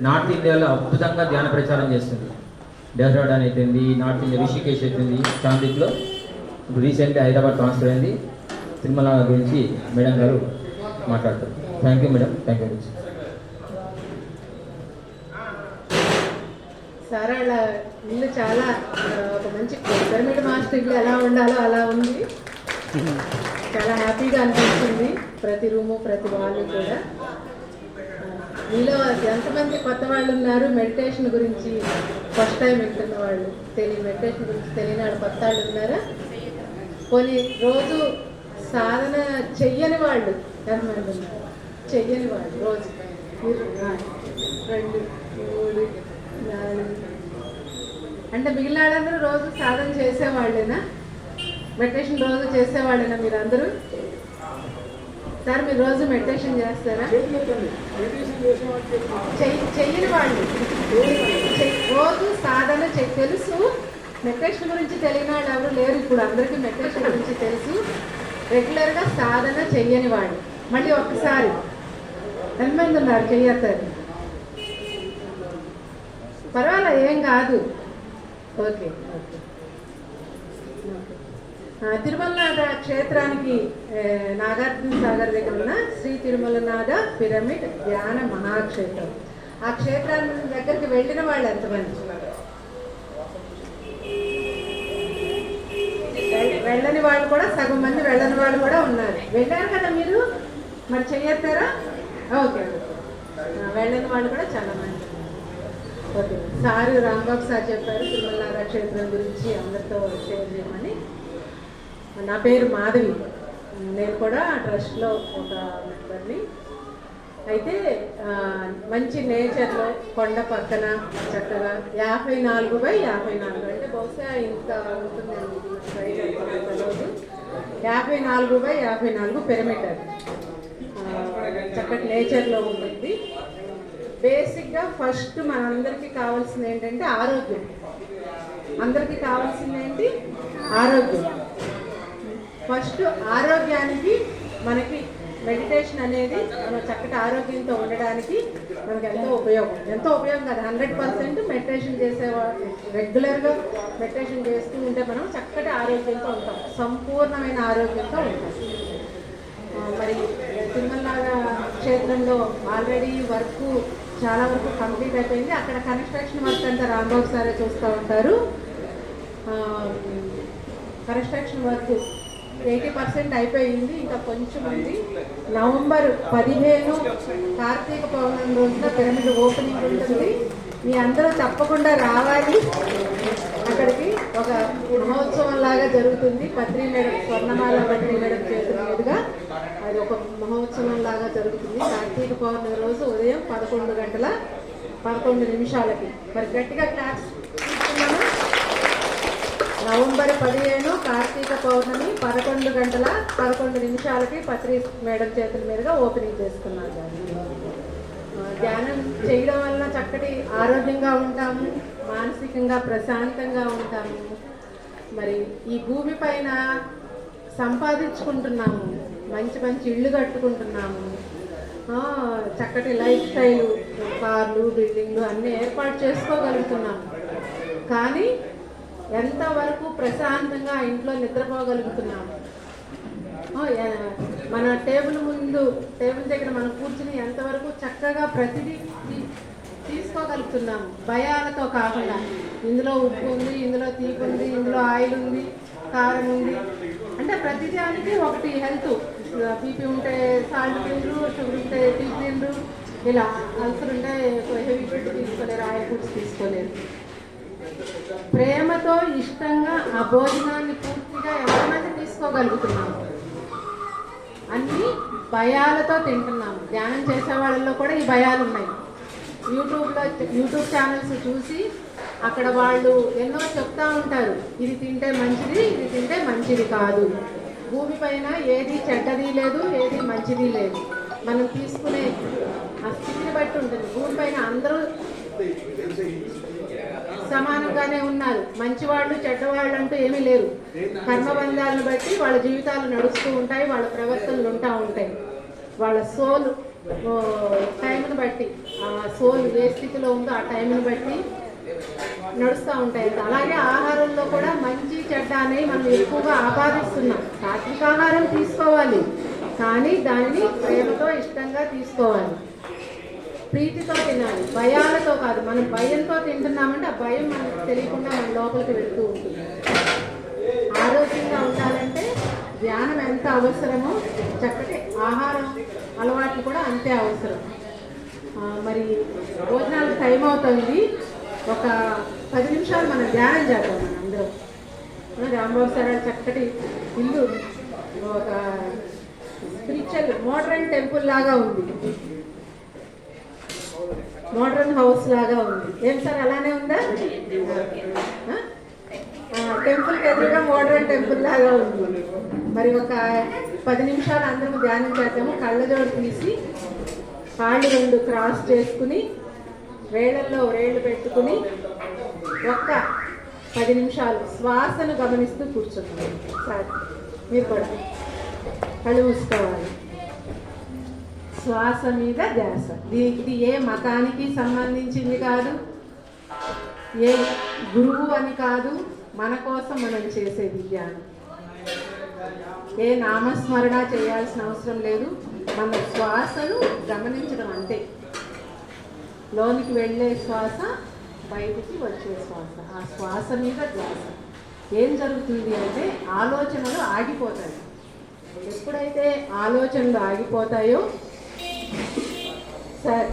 North ఇండియాలో అద్భుతంగా ధ్యాన ప్రచారం చేస్తుంది. డెహ్రాడూన్ అయిపోయింది, నార్త్ ఇండియా రిషికేష్ అయిపోయింది, చాందిక్లో ఇప్పుడు రీసెంట్గా హైదరాబాద్ ట్రాన్స్ఫర్ అయింది. తిరుమల గురించి మేడం గారు మాట్లాడతారు. Thank you madam, thank you. Sir వాళ్ళ ఇల్లు చాలా ఒక మంచి పిరమిడ్ మాస్టర్ ఇల్లు ఎలా ఉండాలో అలా ఉంది. చాలా హ్యాపీగా అనిపిస్తుంది ప్రతి రూము ప్రతి వాళ్ళు కూడా. మీలో ఎంతమంది కొత్త వాళ్ళు ఉన్నారు మెడిటేషన్ గురించి ఫస్ట్ టైం వింటున్న వాళ్ళు, మెడిటేషన్ గురించి తెలియని వాళ్ళు కొత్త వాళ్ళు ఉన్నారా? కొన్ని రోజు సాధన చెయ్యని వాళ్ళు ఎంతమంది ఉన్నారు? చెయ్యని వాళ్ళు రోజు 2, 3, 4 అంటే మిగిలిన వాళ్ళందరూ రోజు సాధన చేసేవాళ్ళేనా? మెడిటేషన్ రోజు చేసేవాళ్ళేనా మీరు అందరూ? సార్ మీరు రోజు మెడిటేషన్ చేస్తారా? చెయ్యని వాళ్ళు రోజు సాధన తెలుసు. మెడిటేషన్ గురించి తెలియని వాళ్ళు ఎవరు లేరు ఇప్పుడు, అందరికీ మెడిటేషన్ గురించి తెలుసు. రెగ్యులర్గా సాధన చెయ్యని వాళ్ళు మళ్ళీ ఒక్కసారి ఎంతమంది ఉన్నారు? చెయ్యతారు, పర్వాలేదు, ఏం కాదు. Okay okay. తిరుమలనాథ క్షేత్రానికి నాగార్జున సాగర్ దగ్గర ఉన్న శ్రీ తిరుమలనాథ పిరమిడ్ ధ్యాన మహాక్షేత్రం. ఆ క్షేత్రాన్ని దగ్గరికి వెళ్ళిన వాళ్ళు ఎంతమంది? వెళ్ళని వాళ్ళు కూడా సగం మంది, వెళ్ళని వాళ్ళు కూడా ఉన్నారు. వెళ్ళారు కదా మీరు, మరి చెయ్యొస్తారా? Okay okay. వెళ్ళని వాళ్ళు కూడా చాలా మంది. ఓకే, సారు రాంబాబు సార్ చెప్పారు తిరుమలనాథ క్షేత్రం గురించి అందరితో షేర్ చేయమని. నా పేరు మాధవి, నేను కూడా ట్రస్ట్లో ఒక మెంబర్ని. అయితే మంచి నేచర్లో కొండ పక్కన చక్కగా 54/54 అంటే బహుశా ఇంత ఉంటుందండి, 54/54 పిరమిడ్. అది చక్కటి నేచర్లో ఉంటుంది. బేసిక్గా ఫస్ట్ మనందరికీ కావాల్సింది ఏంటంటే ఆరోగ్యం. అందరికీ కావాల్సింది ఏంటి? ఆరోగ్యం. ఫస్ట్ ఆరోగ్యానికి మనకి మెడిటేషన్ అనేది మన చక్కటి ఆరోగ్యంతో ఉండడానికి మనకి ఎంతో ఉపయోగం కాదు, 100% మెడిటేషన్ చేసేవాళ్ళు రెగ్యులర్గా మెడిటేషన్ చేస్తూ ఉంటే మనం చక్కటి ఆరోగ్యంతో ఉంటాం, సంపూర్ణమైన ఆరోగ్యంతో ఉంటాం. మరి తిరుమలనాథ క్షేత్రంలో ఆల్రెడీ చాలా వరకు కంప్లీట్ అయిపోయింది. అక్కడ కన్స్ట్రక్షన్ వర్క్ అంతా రాంబాబు సారే చూస్తూ ఉంటారు. కన్స్ట్రక్షన్ వర్క్ 80% అయిపోయింది, ఇంకా కొంచెం ఉంది. నవంబర్ 15 కార్తీక పౌర్ణమి రోజున పిరమిడ్ ఓపెనింగ్ ఉంటుంది. మీ అందరూ తప్పకుండా రావాలి. అక్కడికి ఒక మహోత్సవం లాగా జరుగుతుంది. పత్రి మేడం, స్వర్ణమాల పత్రి మేడం చేతుల మీదుగా అది ఒక మహోత్సవం లాగా జరుగుతుంది. కార్తీక పౌర్ణమి రోజు ఉదయం 11:11 మరి గట్టిగా క్లాస్ తీసుకున్నాము. నవంబర్ 15 కార్తీక పౌర్ణమి 11:11 పత్రి మేడం చేతుల మీదుగా ఓపెనింగ్ చేసుకున్నారు. ధ్యానం చేయడం వలన చక్కటి ఆరోగ్యంగా ఉంటాము, మానసికంగా ప్రశాంతంగా ఉంటాము. మరి ఈ భూమి పైన సంపాదించుకుంటున్నాము, మంచి మంచి ఇళ్ళు కట్టుకుంటున్నాము, చక్కటి లైఫ్ స్టైలు, కార్లు, బిల్డింగ్లు అన్నీ ఏర్పాటు చేసుకోగలుగుతున్నాము. కానీ ఎంతవరకు ప్రశాంతంగా ఇంట్లో నిద్రపోగలుగుతున్నాము? మన టేబుల్ దగ్గర మనం కూర్చుని ఎంతవరకు చక్కగా ప్రతిదీ తీసుకోగలుగుతున్నాము, భయాలతో కాకుండా. ఇందులో ఉప్పు ఉంది, ఇందులో తీపి ఉంది, ఇందులో ఆయిల్ ఉంది, కారం ఉంది అంటే ప్రతిదానికి ఒకటి హెల్త్. బీపీ ఉంటే సాల్ట్ తిండ్రు, షుగర్ ఉంటే తీపి తిండ్రు, ఇలా అల్సర్ ఉంటే హెవీ ఫుడ్ తీసుకోలేరు, ఆయిల్ ఫుడ్స్ తీసుకోలేరు. ప్రేమతో ఇష్టంగా ఆ భోజనాన్ని పూర్తిగా ఎంతమంది తీసుకోగలుగుతున్నాము? అన్నీ భయాలతో తింటున్నాము. ధ్యానం చేసే వాళ్ళల్లో కూడా ఈ భయాలు ఉన్నాయి. యూట్యూబ్ ఛానల్స్ చూసి అక్కడ వాళ్ళు ఎన్నో చెప్తా ఉంటారు, ఇది తింటే మంచిది, ఇది తింటే మంచిది కాదు. భూమి పైన ఏది చెడ్డది లేదు, ఏది మంచిది లేదు. మనం తీసుకునే ఆ స్థితిని బట్టి ఉంటుంది. భూమి పైన అందరూ సమానంగానే ఉన్నారు. మంచివాళ్ళు చెడ్డవాళ్ళు అంటూ ఏమీ లేరు. కర్మబంధాలను బట్టి వాళ్ళ జీవితాలు నడుస్తూ ఉంటాయి, వాళ్ళ ప్రవర్తనలు ఉంటాయి. వాళ్ళ సోల్ టైంను బట్టి సోల్ ఏ స్థితిలో ఉందో ఆ టైంని బట్టి నడుస్తూ ఉంటాయి. అలాగే ఆహారంలో కూడా మంచి చెడ్డ అనేవి మనం ఎక్కువగా ఆపాదిస్తున్నాం. సాత్విక ఆహారం తీసుకోవాలి, కానీ దానిని ప్రేమతో ఇష్టంగా తీసుకోవాలి, ప్రీతితో తినాలి, భయాలతో కాదు. మనం భయంతో తింటున్నామంటే ఆ భయం మనకు తెలియకుండా మన లోపలికి వెళ్తూ ఉంటుంది. ఆరోగ్యంగా ఉండాలంటే ధ్యానం ఎంత అవసరమో చక్కటి ఆహారం అలవాట్లు కూడా అంతే అవసరం. మరి భోజనాలకు టైం అవుతుంది, ఒక 10 నిమిషాలు మనం ధ్యానం చేద్దాం. మనం అందరం రాంబాబు సార్ చక్కటి ఇల్లు ఒక స్పిరిచువల్ మోడర్న్ టెంపుల్ లాగా ఉంది, మోడర్న్ హౌస్ లాగా ఉంది. ఏం సార్ అలానే ఉందా? టెంపుల్కి ఎదురుగా మోడర్న్ టెంపుల్ లాగా ఉంది. మరి ఒక 10 నిమిషాలు అందరం ధ్యానం చేద్దాము. కళ్ళజోడు తీసి కాళ్ళు 2 క్రాస్ చేసుకుని వేళ్ళల్లో వేళ్ళు పెట్టుకుని ఒక్క 10 నిమిషాలు శ్వాసను గమనిస్తూ కూర్చున్నాం. సార్ మీరు కూడా కళ్ళు మూసుకోవాలి. శ్వాస మీద ధ్యాస. ఇది ఏ మతానికి సంబంధించింది కాదు, ఏ గురువు అని కాదు, మన కోసం మనం చేసే ధ్యానం. ఏ నామస్మరణ చేయాల్సిన అవసరం లేదు, మన శ్వాసను గమనించడం అంతే. లోనికి వెళ్ళే శ్వాస, బయటికి వచ్చే శ్వాస, ఆ శ్వాస మీద ధ్యాస. ఏం జరుగుతుంది అంటే ఆలోచనలు ఆగిపోతాయి. ఎప్పుడైతే ఆలోచనలు ఆగిపోతాయో సార్